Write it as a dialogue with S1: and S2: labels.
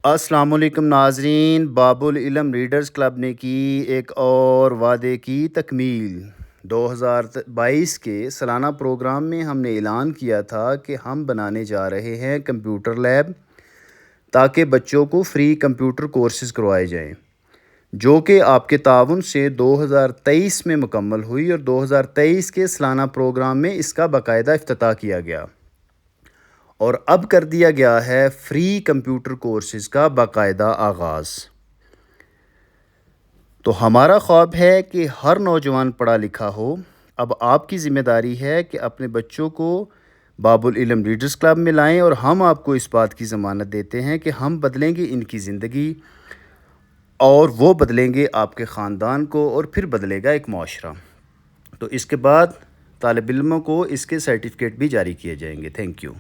S1: السلام علیکم ناظرین، باب العلم ریڈرز کلب نے کی ایک اور وعدے کی تکمیل۔ 2022 کے سالانہ پروگرام میں ہم نے اعلان کیا تھا کہ ہم بنانے جا رہے ہیں کمپیوٹر لیب تاکہ بچوں کو فری کمپیوٹر کورسز کروائے جائیں، جو کہ آپ کے تعاون سے 2023 میں مکمل ہوئی اور 2023 کے سالانہ پروگرام میں اس کا باقاعدہ افتتاح کیا گیا اور اب کر دیا گیا ہے فری کمپیوٹر کورسز کا باقاعدہ آغاز۔ تو ہمارا خواب ہے کہ ہر نوجوان پڑھا لکھا ہو۔ اب آپ کی ذمہ داری ہے کہ اپنے بچوں کو باب العلم ریڈرز کلب میں لائیں، اور ہم آپ کو اس بات کی ضمانت دیتے ہیں کہ ہم بدلیں گے ان کی زندگی، اور وہ بدلیں گے آپ کے خاندان کو، اور پھر بدلے گا ایک معاشرہ۔ تو اس کے بعد طالب علموں کو اس کے سرٹیفکیٹ بھی جاری کیے جائیں گے۔ Thank you.